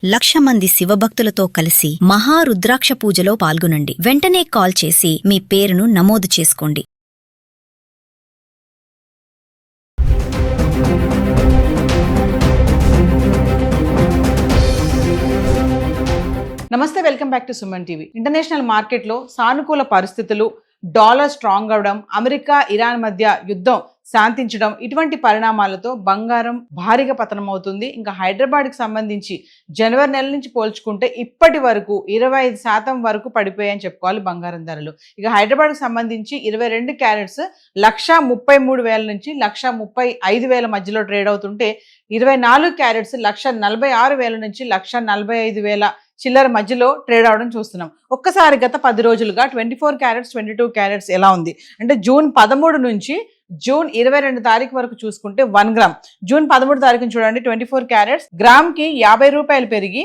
1,00,000 మంది శివభక్తులతో కలిసి మహారుద్రాక్ష పూజలో పాల్గొనండి. వెంటనే కాల్ చేసి మీ పేరును నమోదు చేసుకోండి. నమస్తే, welcome back to Suman TV. International మార్కెట్లో సానుకూల పరిస్థితులు, డాలర్ స్ట్రాంగ్ అవడం, అమెరికా ఇరాన్ మధ్య యుద్ధం శాంతించడం, ఇటువంటి పరిణామాలతో బంగారం భారీగా పతనమవుతుంది. ఇంకా హైదరాబాద్కి సంబంధించి జనవరి నెల నుంచి పోల్చుకుంటే ఇప్పటి వరకు 25% వరకు పడిపోయాయని చెప్పుకోవాలి బంగారం ధరలు. ఇక హైదరాబాద్కి సంబంధించి 22 క్యారెట్స్ 1,33,000 నుంచి 1,35,000 మధ్యలో ట్రేడ్ అవుతుంటే 24 క్యారెట్స్ 1,46,000 నుంచి 1,45,000 చిల్లర మధ్యలో ట్రేడ్ అవడం చూస్తున్నాం. ఒక్కసారి గత 10 రోజులుగా 24 క్యారెట్స్ 22 క్యారెట్స్ ఎలా ఉంది అంటే జూన్ 13 నుంచి జూన్ 22 తారీఖు వరకు చూసుకుంటే 1 గ్రామ్, జూన్ 13 తారీఖుని చూడండి 24 క్యారెట్స్ గ్రామ్కి 50 రూపాయలు పెరిగి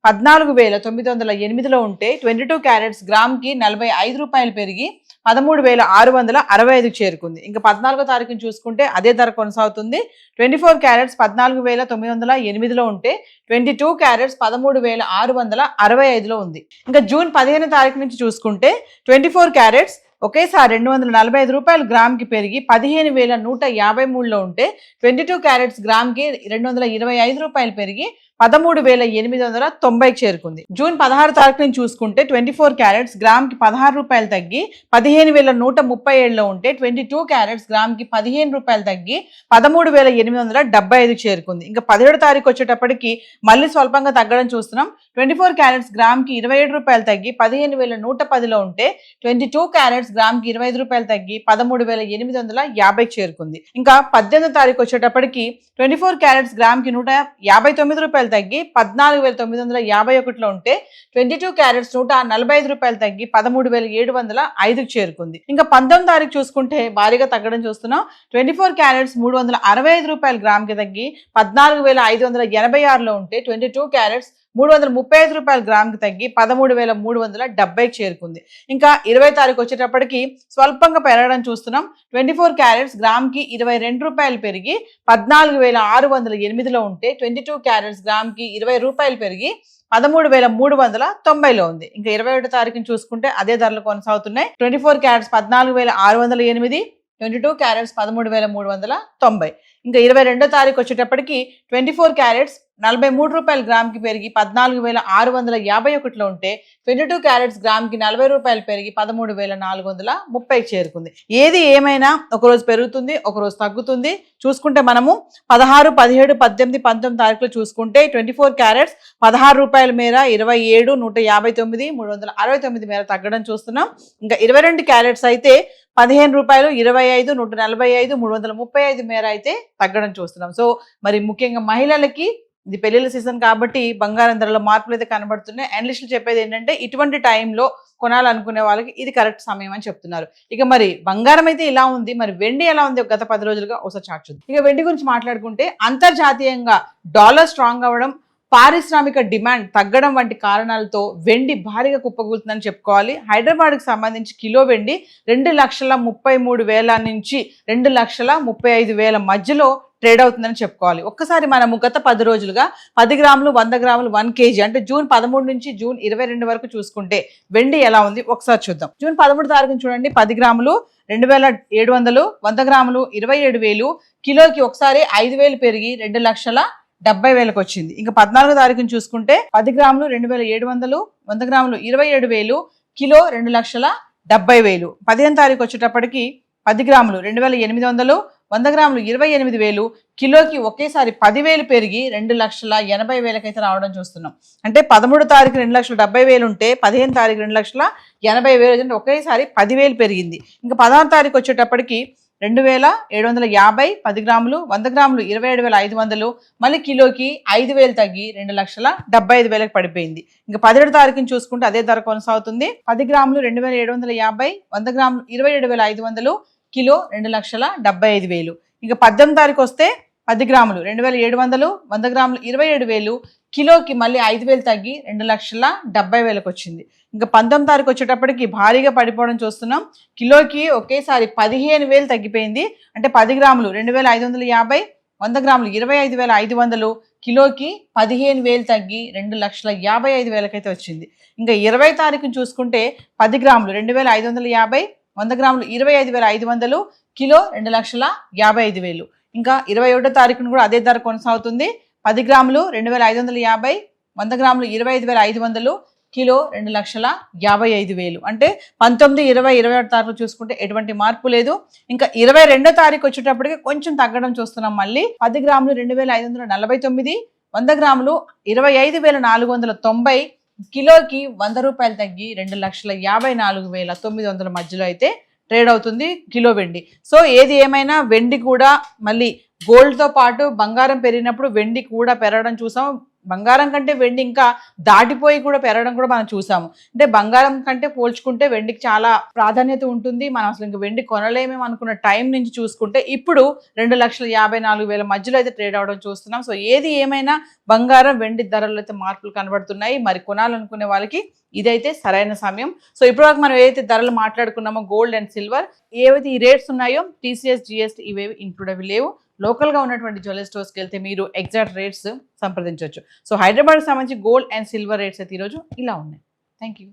14,908లో ఉంటే 22 క్యారెట్స్ గ్రామ్కి 45 రూపాయలు పెరిగి 13,665కు చేరుకుంది. ఇంకా 14వ తారీఖుని చూసుకుంటే అదే ధర కొనసాగుతుంది. 24 క్యారెట్స్ 14,908లో ఉంటే 22 క్యారెట్స్ 13,665లో ఉంది. ఇంకా జూన్ 15 తారీఖు నుంచి చూసుకుంటే 24 క్యారెట్స్ ఒకేసారి 245 రూపాయలు గ్రామ్కి పెరిగి 15,153లో ఉంటే 22 క్యారెట్స్ గ్రామ్కి 225 రూపాయలు పెరిగి 13,890కి చేరుకుంది. జూన్ 16 తారీఖు నుంచి చూసుకుంటే 24 క్యారెట్స్ గ్రామ్కి 16 రూపాయలు తగ్గి 15,137లో ఉంటే 22 క్యారెట్స్ గ్రామ్కి 15 రూపాయలు తగ్గి 13,875కి చేరుకుంది. ఇంకా 17 తారీఖు వచ్చేటప్పటికి మళ్ళీ స్వల్పంగా తగ్గడం చూస్తున్నాం. 24 క్యారెట్స్ గ్రామ్కి 27 రూపాయలు తగ్గి 15,110లో ఉంటే 22 క్యారెట్స్ గ్రామ్కి 25 రూపాయలు తగ్గి 13,850కి చేరుకుంది. ఇంకా 18 తారీఖు వచ్చేటప్పటికి 24 క్యారెట్స్ గ్రామ్కి 159 రూపాయలు తగ్గి 14,951లో ఉంటే 22 క్యారెట్స్ 145 రూపాయలు తగ్గి 13,705కి చేరుకుంది. ఇంకా 19 తారీఖు చూసుకుంటే భారీగా తగ్గడం చూస్తున్నాం. 24 క్యారెట్స్ 365 రూపాయలు గ్రామ్కి తగ్గి 14,586లో ఉంటే 22 క్యారెట్స్ 335 రూపాయలు గ్రామ్కి తగ్గి 13,370కి చేరుకుంది. ఇంకా 20 తారీఖు వచ్చేటప్పటికి స్వల్పంగా పెరగడం చూస్తున్నాం. 24 క్యారెట్స్ గ్రామ్కి 22 రూపాయలు పెరిగి 14,608లో ఉంటే 22 క్యారెట్స్ గ్రామ్కి 20 రూపాయలు పెరిగి 13,390లో ఉంది. ఇంకా 21 తారీఖుని చూసుకుంటే అదే ధరలు కొనసాగుతున్నాయి. 24 క్యారెట్స్ 14,608, 22 క్యారెట్స్ 13,390. ఇంకా 22 తారీఖు వచ్చేటప్పటికి 24 క్యారెట్స్ 43 రూపాయలు గ్రామ్కి పెరిగి 14,651లో ఉంటే 22 క్యారెట్స్ గ్రామ్కి 40 రూపాయలు పెరిగి 13,430కి చేరుకుంది. ఏది ఏమైనా ఒకరోజు పెరుగుతుంది, ఒకరోజు తగ్గుతుంది. చూసుకుంటే మనము 16, 17, 18, 19 తారీఖులో చూసుకుంటే 24 క్యారెట్స్ 16 రూపాయల మేర 27, 159, 369 మేర తగ్గడం చూస్తున్నాం. ఇంకా 22 క్యారెట్స్ అయితే 15 రూపాయలు 25, 145, 335 మేర అయితే తగ్గడం చూస్తున్నాం. సో మరి ముఖ్యంగా మహిళలకి ఇది పెళ్లిళ్ళ సీజన్ కాబట్టి బంగారం ధరలో మార్పులు అయితే కనబడుతున్నాయి. అనలిస్టులు చెప్పేది ఏంటంటే ఇటువంటి టైంలో కొనాలనుకునే వాళ్ళకి ఇది కరెక్ట్ సమయం అని చెప్తున్నారు. ఇక మరి బంగారం అయితే ఇలా ఉంది, మరి వెండి ఎలా ఉంది గత 10 రోజులుగా ఒకసారి చాట్ చూద్దాం. ఇక వెండి గురించి మాట్లాడుకుంటే అంతర్జాతీయంగా డాలర్ స్ట్రాంగ్ అవ్వడం, పారిశ్రామిక డిమాండ్ తగ్గడం వంటి కారణాలతో వెండి భారీగా కుప్పకూలుతుందని చెప్పుకోవాలి. హైదరాబాద్కి సంబంధించి కిలో వెండి 2,33,000 నుంచి 2,35,000 మధ్యలో ట్రేడ్ అవుతుందని చెప్పుకోవాలి. ఒక్కసారి మనము గత 10 రోజులుగా 10 గ్రాములు, 100 గ్రాములు, 1 కేజీ అంటే జూన్ 13 నుంచి జూన్ 22 వరకు చూసుకుంటే వెండి ఎలా ఉంది ఒకసారి చూద్దాం. జూన్ 13 తారీఖున చూడండి 10 గ్రాములు 2,700, 100 గ్రాములు 27,000, కిలోకి ఒకసారి 5,000 పెరిగి 2,70,000కి వచ్చింది. ఇంకా 14 తారీఖుని చూసుకుంటే 10 గ్రాములు 2,700, 100 గ్రాములు 27,000, కిలో 2,70,000. 15 తారీఖు వచ్చేటప్పటికి 10 గ్రాములు 2,800, 100 గ్రాములు 28,000, కిలోకి ఒకేసారి 10,000 పెరిగి 2,80,000కి అయితే రావడం చూస్తున్నాం. అంటే 13 తారీఖు 2,70,000 ఉంటే 15 తారీఖు 2,80,000 అంటే ఒకేసారి 10,000 పెరిగింది. ఇంకా 16 తారీఖు వచ్చేటప్పటికి 2,750, 10 గ్రాములు, 100 గ్రాములు 27,500, మళ్ళీ కిలోకి 5,000 తగ్గి 2,75,000కి పడిపోయింది. ఇంకా 17 తారీఖుని చూసుకుంటే అదే ధర కొనసాగుతుంది. 10 గ్రాములు 2,750, 100 గ్రాములు 27,500, కిలో 2,75,000. ఇంకా 18 తారీఖు వస్తే 10 గ్రాములు 2,700, 100 గ్రాములు 27,000, కిలోకి మళ్ళీ 5,000 తగ్గి 2,70,000కి వచ్చింది. ఇంకా 19 తారీఖు వచ్చేటప్పటికి భారీగా పడిపోవడం చూస్తున్నాం. కిలోకి ఒకేసారి 15,000 తగ్గిపోయింది. అంటే 10 గ్రాములు 2,550, 100 గ్రాములు 25,500, కిలోకి 15,000 తగ్గి 2,55,000 అయితే వచ్చింది. ఇంకా 20 తారీఖున చూసుకుంటే 10 గ్రాములు 2,550, 100 గ్రాములు 25,500, కిలో 2,55,000. ఇంకా 21 తారీఖున కూడా అదే ధర కొనసాగుతుంది. 10 గ్రాములు 2,550, 100 గ్రాములు 25,500, కిలో 2,55,000. అంటే 19, 20, 21 తారీఖు చూసుకుంటే ఎటువంటి మార్పు లేదు. ఇంకా 22 తారీఖు వచ్చేటప్పటికి కొంచెం తగ్గడం చూస్తున్నాం. మళ్ళీ 10 గ్రాములు 2,549, 100 గ్రాములు 25,490, కిలోకి 100 రూపాయలు తగ్గి 2,54,900 మధ్యలో అయితే ట్రేడ్ అవుతుంది కిలో వెండి. సో ఏది ఏమైనా వెండి కూడా మళ్ళీ గోల్డ్తో పాటు బంగారం పెరిగినప్పుడు వెండి కూడా పెరగడం చూసాం. బంగారం కంటే వెండి ఇంకా దాటిపోయి కూడా పెరగడం కూడా మనం చూసాము. అంటే బంగారం కంటే పోల్చుకుంటే వెండికి చాలా ప్రాధాన్యత ఉంటుంది. మనం అసలు ఇంక వెండి కొనలేమేమో అనుకున్న టైం నుంచి చూసుకుంటే ఇప్పుడు 2,54,000 మధ్యలో అయితే ట్రేడ్ అవడం చూస్తున్నాం. సో ఏది ఏమైనా బంగారం వెండి ధరలు అయితే మార్పులు కనబడుతున్నాయి. మరి కొనాలనుకునే వాళ్ళకి ఇదైతే సరైన సమయం. సో ఇప్పటివరకు మనం ఏదైతే ధరలు మాట్లాడుకున్నామో గోల్డ్ అండ్ సిల్వర్ ఏవైతే ఈ రేట్స్ ఉన్నాయో TCS, GST ఇవేవి ఇంక్లూడ్ అవి లేవు. లోకల్గా ఉన్నటువంటి జ్యువెలరీ స్టోర్స్కి వెళ్తే మీరు ఎగ్జాక్ట్ రేట్స్ సంప్రదించవచ్చు. సో హైదరాబాద్కి సంబంధించి గోల్డ్ అండ్ సిల్వర్ రేట్స్ అయితే ఈరోజు ఇలా ఉన్నాయి. Thank you.